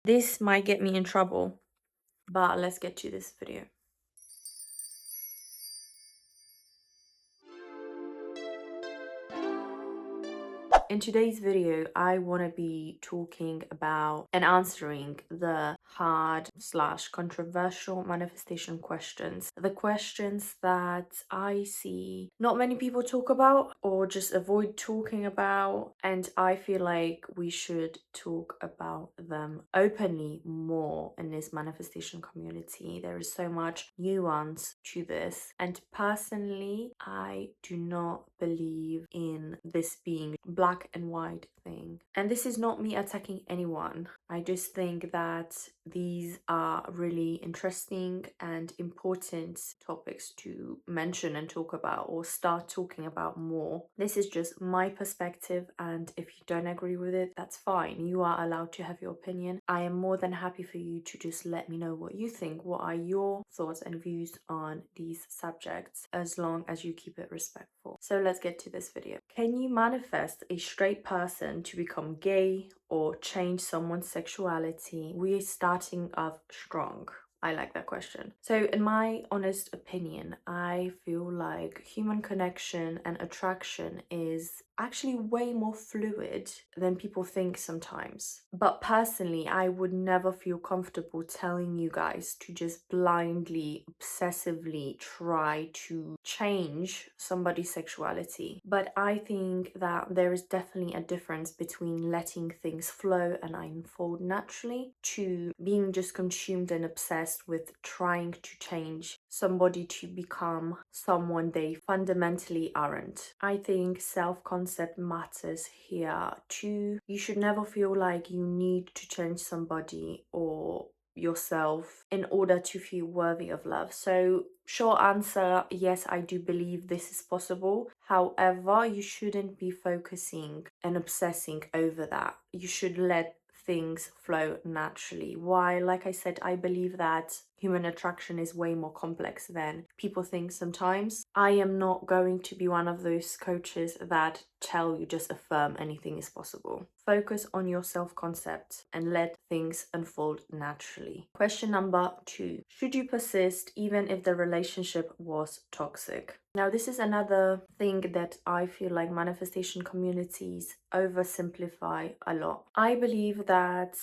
This might get me in trouble, but let's get to this video. In today's video, I want to be talking about and answering the hard slash controversial manifestation questions. The questions that I see not many people talk about or just avoid talking about. And I feel like we should talk about them openly more in this manifestation community. There is so much nuance to this. And personally, I do not believe in this being black and white thing. And this is not me attacking anyone. I just think that these are really interesting and important topics to mention and talk about or start talking about more. This is just my perspective, and if you don't agree with it, that's fine. You are allowed to have your opinion. I am more than happy for you to just let me know what you think. What are your thoughts and views on these subjects, as long as you keep it respectful. So let's get to this video. Can you manifest a straight person to become gay or change someone's sexuality? We are starting off strong. I like that question. So in my honest opinion, I feel like human connection and attraction is actually way more fluid than people think sometimes. But personally, I would never feel comfortable telling you guys to just blindly, obsessively try to change somebody's sexuality. But I think that there is definitely a difference between letting things flow and unfold naturally to being just consumed and obsessed with trying to change somebody to become someone they fundamentally aren't. I think self-concept matters here too. You should never feel like you need to change somebody or yourself in order to feel worthy of love. So short answer, yes, I do believe this is possible. However, you shouldn't be focusing and obsessing over that. You should let things flow naturally. Why? Like I said, I believe that human attraction is way more complex than people think sometimes. I am not going to be one of those coaches that tell you just affirm anything is possible. Focus on your self-concept and let things unfold naturally. Question number 2. Should you persist even if the relationship was toxic? Now, this is another thing that I feel like manifestation communities oversimplify a lot. I believe that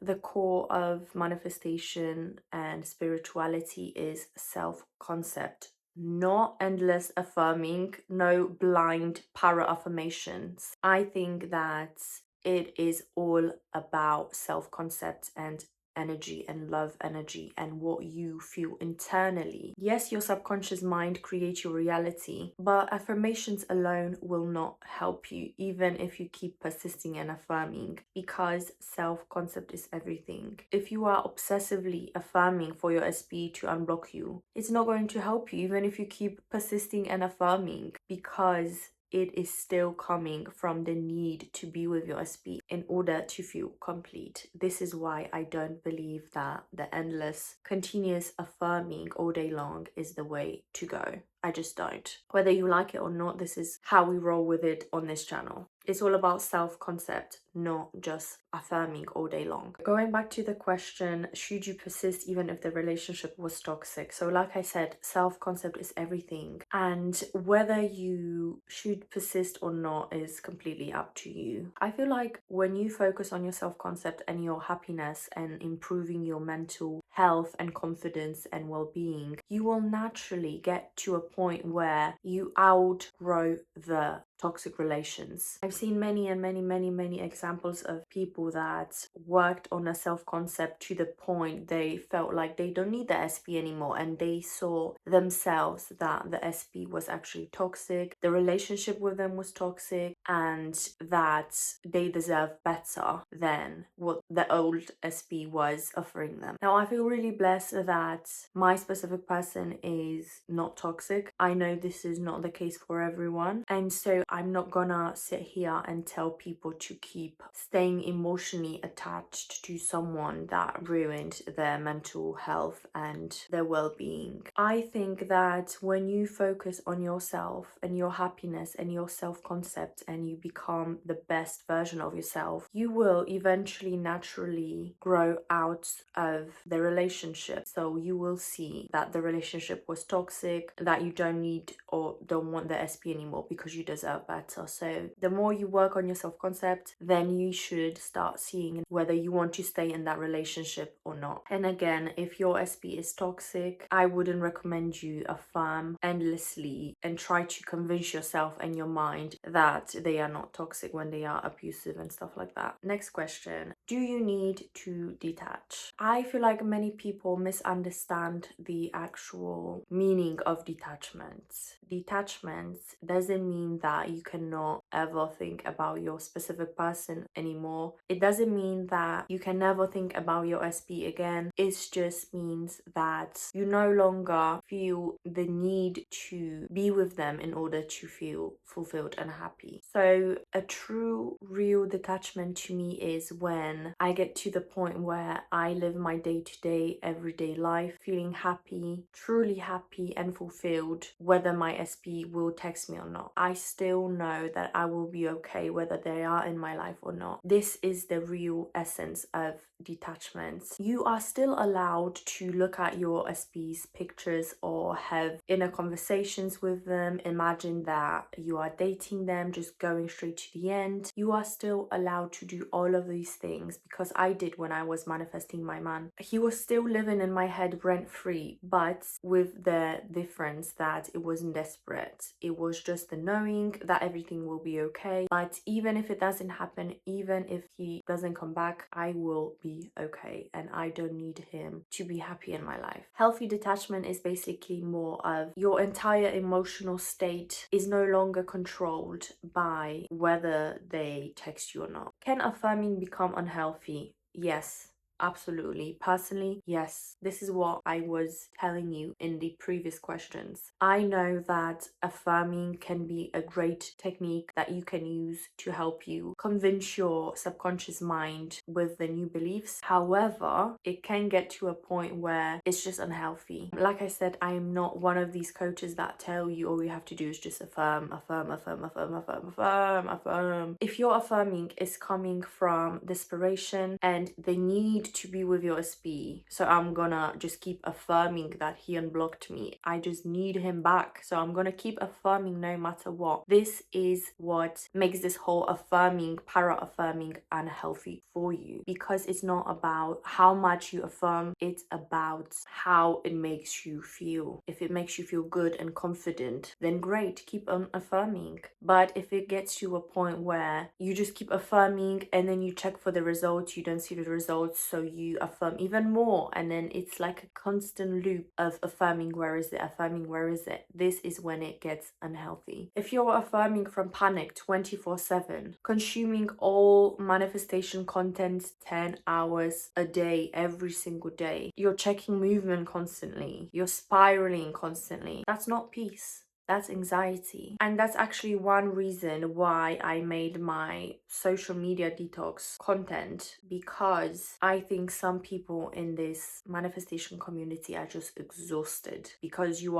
the core of manifestation and spirituality is self-concept, not endless affirming, no blind para affirmations. I think that it is all about self-concept and energy and love energy and what you feel internally. Yes, your subconscious mind creates your reality, but affirmations alone will not help you, even if you keep persisting and affirming, because self-concept is everything. If you are obsessively affirming for your SP to unblock you, it's not going to help you, even if you keep persisting and affirming, because it is still coming from the need to be with your SP in order to feel complete. This is why I don't believe that the endless, continuous affirming all day long is the way to go. I just don't. Whether you like it or not, this is how we roll with it on this channel. It's all about self-concept, not just affirming all day long. Going back to the question, should you persist even if the relationship was toxic? So like I said, self-concept is everything. And whether you should persist or not is completely up to you. I feel like when you focus on your self-concept and your happiness and improving your mental health and confidence and well-being, you will naturally get to a point where you outgrow the toxic relations. I've seen many examples of people that worked on a self-concept to the point they felt like they don't need the SP anymore, and they saw themselves that the SP was actually toxic, the relationship with them was toxic, and that they deserve better than what the old SP was offering them. Now, I feel really blessed that my specific person is not toxic. I know this is not the case for everyone, and so I'm not gonna sit here and tell people to keep keep staying emotionally attached to someone that ruined their mental health and their well-being. I think that when you focus on yourself and your happiness and your self-concept and you become the best version of yourself, you will eventually naturally grow out of the relationship. So you will see that the relationship was toxic, that you don't need or don't want the SP anymore because you deserve better. So the more you work on your self-concept, then you should start seeing whether you want to stay in that relationship or not. And again, if your SP is toxic, I wouldn't recommend you affirm endlessly and try to convince yourself and your mind that they are not toxic when they are abusive and stuff like that. Next question. Do you need to detach? I feel like many people misunderstand the actual meaning of detachment. Detachment doesn't mean that you cannot ever think about your specific person anymore. It doesn't mean that you can never think about your SP again. It just means that you no longer feel the need to be with them in order to feel fulfilled and happy. So a true, real detachment to me is when I get to the point where I live my day-to-day, everyday life feeling happy, truly happy and fulfilled, whether my SP will text me or not. I still know that I will be okay whether they are in my life or not. This is the real essence of detachment. You are still allowed to look at your SP's pictures or have inner conversations with them. Imagine that you are dating them, just going straight to the end. You are still allowed to do all of these things, because I did when I was manifesting my man. He was still living in my head rent-free, but with the difference that it wasn't desperate. It was just the knowing that everything will be okay. But even if it doesn't happen, even if he doesn't come back, I will be okay and I don't need him to be happy in my life. Healthy detachment is basically more of your entire emotional state is no longer controlled by whether they text you or not. Can affirming become unhealthy? Yes. Absolutely. Personally, yes. This is what I was telling you in the previous questions. I know that affirming can be a great technique that you can use to help you convince your subconscious mind with the new beliefs. However, it can get to a point where it's just unhealthy. Like I said, I am not one of these coaches that tell you all you have to do is just affirm, affirm, affirm, affirm, affirm, affirm, affirm. If your affirming is coming from desperation and the need to be with your SP, so I'm gonna just keep affirming that he unblocked me, I just need him back, so I'm gonna keep affirming no matter what. This is what makes this whole affirming, para-affirming unhealthy for you, because it's not about how much you affirm, it's about how it makes you feel. If it makes you feel good and confident, then great, keep on affirming. But if it gets to a point where you just keep affirming and then you check for the results, you don't see the results, so you affirm even more, and then it's like a constant loop of affirming, where is it, affirming, where is it, this is when it gets unhealthy. If you're affirming from panic 24/7, consuming all manifestation content 10 hours a day, every single day, you're checking movement constantly, you're spiraling constantly, that's not peace. That's anxiety. And that's actually one reason why I made my social media detox content, because I think some people in this manifestation community are just exhausted, because you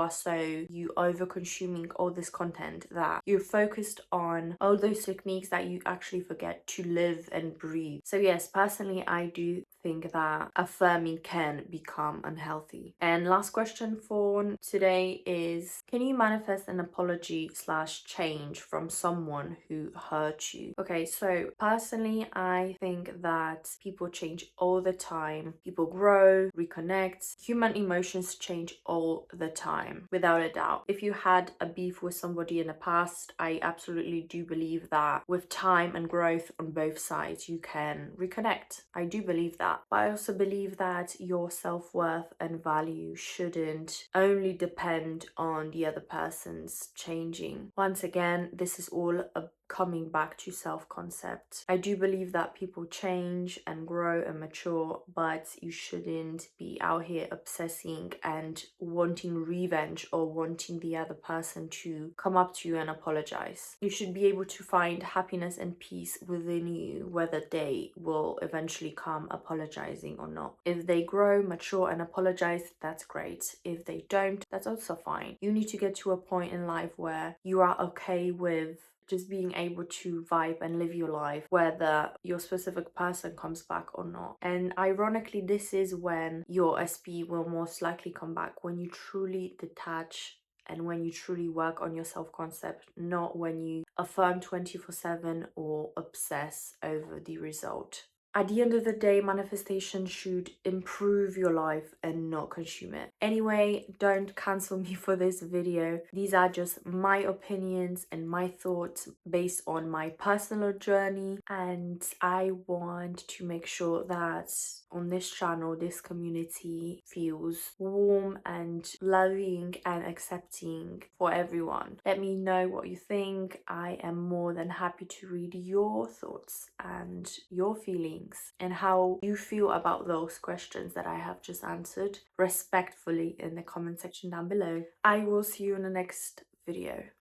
over consuming all this content that you're focused on all those techniques that you actually forget to live and breathe. So yes, personally, I do think that affirming can become unhealthy. And last question for today is, can you manifest an apology / change from someone who hurt you? Okay, so personally, I think that people change all the time. People grow, reconnect. Human emotions change all the time, without a doubt. If you had a beef with somebody in the past, I absolutely do believe that with time and growth on both sides, you can reconnect. I do believe that. But I also believe that your self-worth and value shouldn't only depend on the other person's changing. Once again, this is all coming back to self-concept. I do believe that people change and grow and mature, but you shouldn't be out here obsessing and wanting revenge or wanting the other person to come up to you and apologize. You should be able to find happiness and peace within you, whether they will eventually come apologizing or not. If they grow, mature, and apologize, that's great. If they don't, that's also fine. You need to get to a point in life where you are okay with just being able to vibe and live your life, whether your specific person comes back or not. And ironically, this is when your SP will most likely come back, when you truly detach and when you truly work on your self-concept, not when you affirm 24/7 or obsess over the result. At the end of the day, manifestation should improve your life and not consume it. Anyway, don't cancel me for this video. These are just my opinions and my thoughts based on my personal journey, and I want to make sure that on this channel, this community feels warm and loving and accepting for everyone. Let me know what you think. I am more than happy to read your thoughts and your feelings and how you feel about those questions that I have just answered respectfully in the comment section down below. I will see you in the next video.